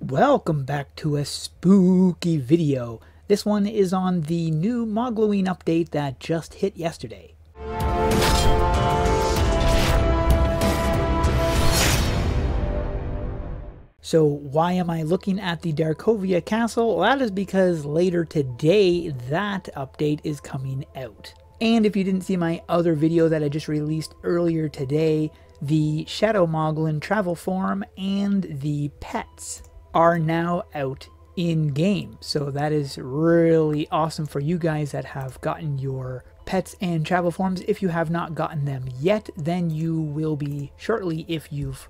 Welcome back to a spooky video. This one is on the new Mogollon update that just hit yesterday. So why am I looking at the Darkovia castle? Well, that is because later today that update is coming out. And if you didn't see my other video that I just released earlier today, the Shadow Mogollon travel form and the pets are now out in game. So that is really awesome for you guys that have gotten your pets and travel forms. If you have not gotten them yet, then you will be shortly if you've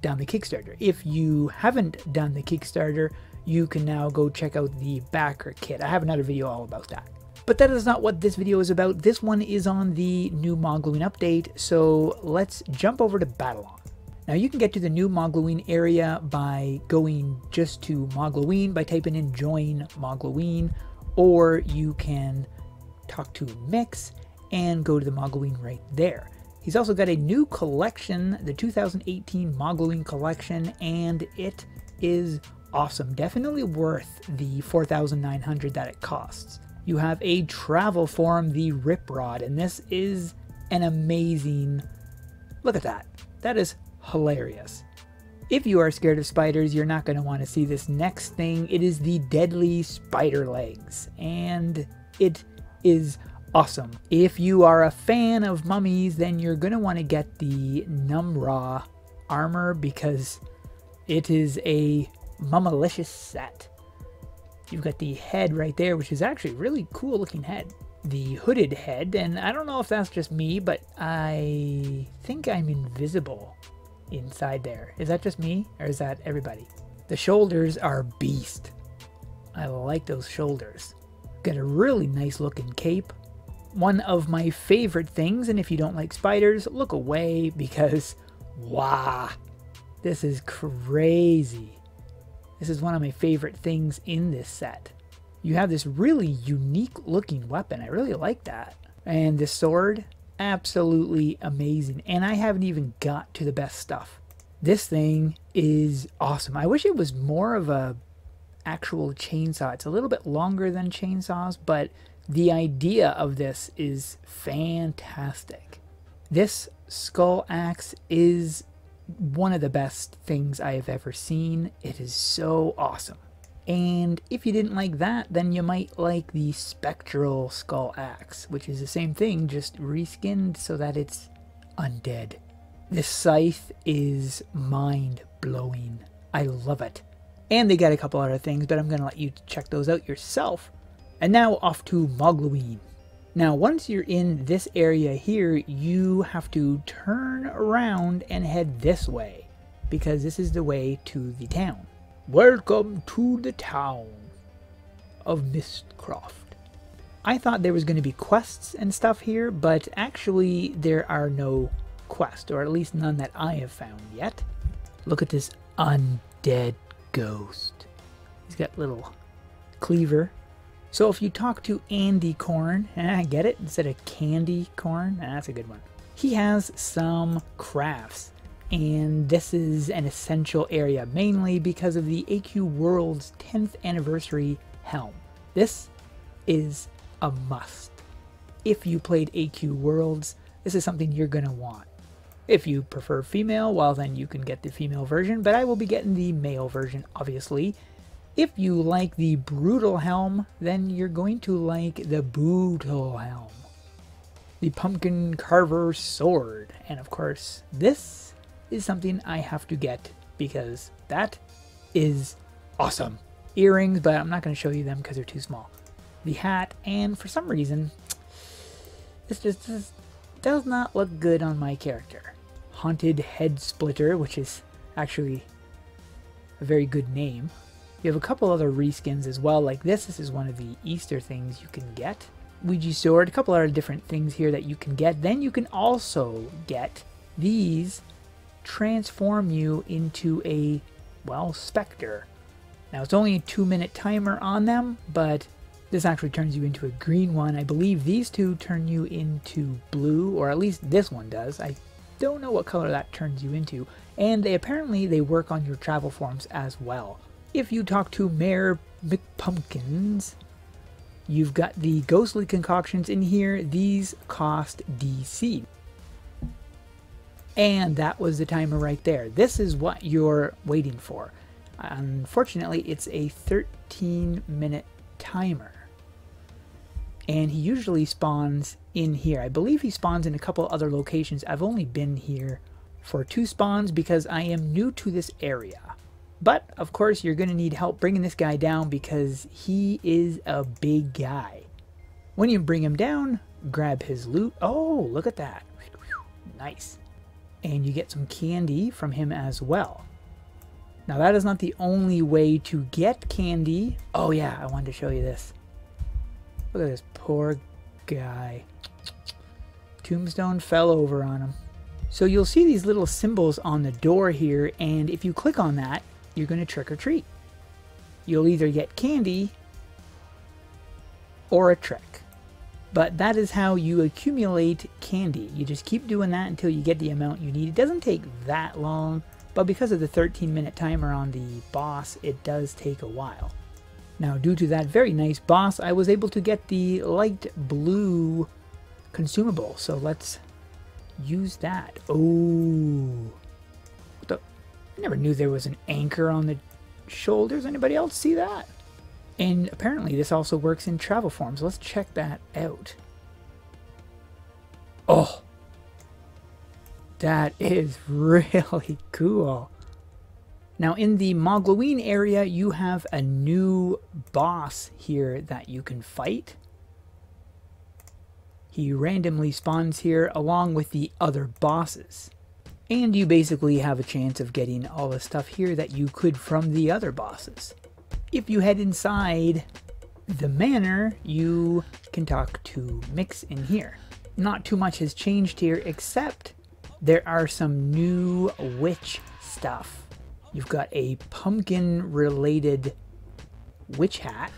done the Kickstarter. If you haven't done the Kickstarter, you can now go check out the backer kit. I have another video all about that. But that is not what this video is about. This one is on the new Mogollon update, so let's jump over to Babylon. Now you can get to the new Mogollon area by going just to Mogollon by typing in join Mogollon, or you can talk to Mix and go to the Mogollon right there. He's also got a new collection, the 2018 Mogollon Collection, and it is awesome. Definitely worth the $4,900 that it costs. You have a travel form, the Rip Rod, and this is an amazing, look at that. That is hilarious. If you are scared of spiders, you're not going to want to see this next thing. It is the Deadly Spider Legs, and it is awesome. If you are a fan of mummies, then you're going to want to get the Numra armor because it is a mummalicious set. You've got the head right there, which is actually a really cool looking head. The hooded head, and I don't know if that's just me, but I think I'm invisible inside there. Is that just me, or is that everybody? The shoulders are beast. I like those shoulders. Got a really nice looking cape. One of my favorite things, and if you don't like spiders, look away because, wow, this is crazy. This is one of my favorite things in this set. You have this really unique looking weapon. I really like that. And the sword, absolutely amazing. And I haven't even got to the best stuff. This thing is awesome. I wish it was more of a actual chainsaw. It's a little bit longer than chainsaws, but the idea of this is fantastic. This skull axe is one of the best things I have ever seen. It is so awesome. And if you didn't like that, then you might like the Spectral Skull Axe, which is the same thing, just reskinned so that it's undead. This scythe is mind-blowing. I love it. And they got a couple other things, but I'm going to let you check those out yourself. And now off to Mogollon. Now once you're in this area here, you have to turn around and head this way, because this is the way to the town. Welcome to the town of Mistcroft. I thought there was going to be quests and stuff here, but actually there are no quests, or at least none that I have found yet. Look at this undead ghost. He's got little cleaver. So if you talk to Andy Corn, I get it, instead of Candy Corn, that's a good one. He has some crafts, and this is an essential area, mainly because of the AQ World's 10th anniversary helm. This is a must. If you played AQ Worlds, this is something you're going to want. If you prefer female, well then you can get the female version, but I will be getting the male version, obviously. If you like the Brutal Helm, then you're going to like the Brutal Helm. The Pumpkin Carver Sword. And of course, this is something I have to get because that is awesome. Earrings, but I'm not going to show you them because they're too small. The hat, and for some reason, this just does not look good on my character. Haunted Head Splitter, which is actually a very good name. You have a couple other reskins as well, like this. This is one of the Easter things you can get. Ouija sword, a couple other different things here that you can get. Then you can also get these transform you into a, well, specter. Now it's only a 2-minute timer on them, but this actually turns you into a green one. I believe these two turn you into blue, or at least this one does. I don't know what color that turns you into. And they apparently work on your travel forms as well. If you talk to Mayor McPumpkins, you've got the ghostly concoctions in here. These cost DC. And that was the timer right there. This is what you're waiting for. Unfortunately, it's a 13-minute timer. And he usually spawns in here. I believe he spawns in a couple other locations. I've only been here for 2 spawns because I am new to this area. But, of course, you're going to need help bringing this guy down because he is a big guy. When you bring him down, grab his loot. Oh, look at that. Nice. And you get some candy from him as well. Now, that is not the only way to get candy. Oh, yeah, I wanted to show you this. Look at this poor guy. Tombstone fell over on him. So you'll see these little symbols on the door here, and if you click on that, you're going to trick or treat. You'll either get candy or a trick. But that is how you accumulate candy. You just keep doing that until you get the amount you need. It doesn't take that long, but because of the 13-minute timer on the boss, it does take a while. Now, due to that very nice boss, I was able to get the light blue consumable. So let's use that. Oh, I never knew there was an anchor on the shoulders. Anybody else see that? And apparently this also works in travel forms. Let's check that out. Oh, that is really cool. Now in the Mogollon area, you have a new boss here that you can fight. He randomly spawns here along with the other bosses. And you basically have a chance of getting all the stuff here that you could from the other bosses. If you head inside the manor, you can talk to Mix in here. Not too much has changed here, except there are some new witch stuff. You've got a pumpkin-related witch hat,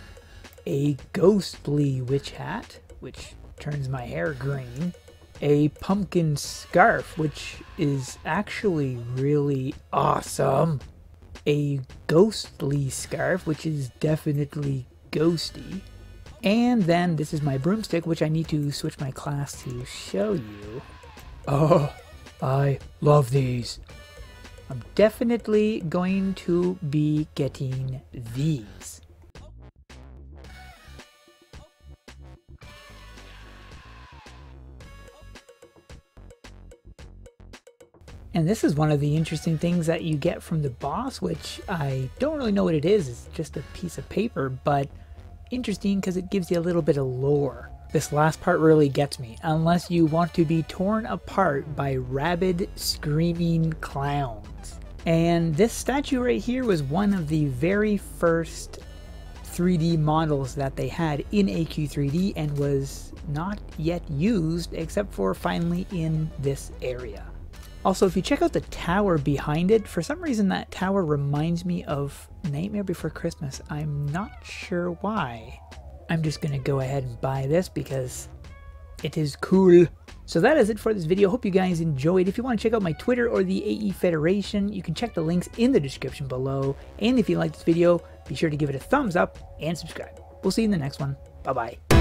a ghostly witch hat, which turns my hair green, a pumpkin scarf, which is actually really awesome, a ghostly scarf, which is definitely ghosty, and then this is my broomstick, which I need to switch my class to show you. Oh, I love these. I'm definitely going to be getting these. And this is one of the interesting things that you get from the boss, which I don't really know what it is. It's just a piece of paper, but interesting because it gives you a little bit of lore. This last part really gets me. Unless you want to be torn apart by rabid, screaming clowns. And this statue right here was one of the very first 3D models that they had in AQ3D and was not yet used except for finally in this area. Also, if you check out the tower behind it, for some reason that tower reminds me of Nightmare Before Christmas. I'm not sure why. I'm just gonna go ahead and buy this because it is cool. So that is it for this video. Hope you guys enjoyed. If you want to check out my Twitter or the AE Federation, you can check the links in the description below. And if you like this video, be sure to give it a thumbs up and subscribe. We'll see you in the next one. Bye-bye.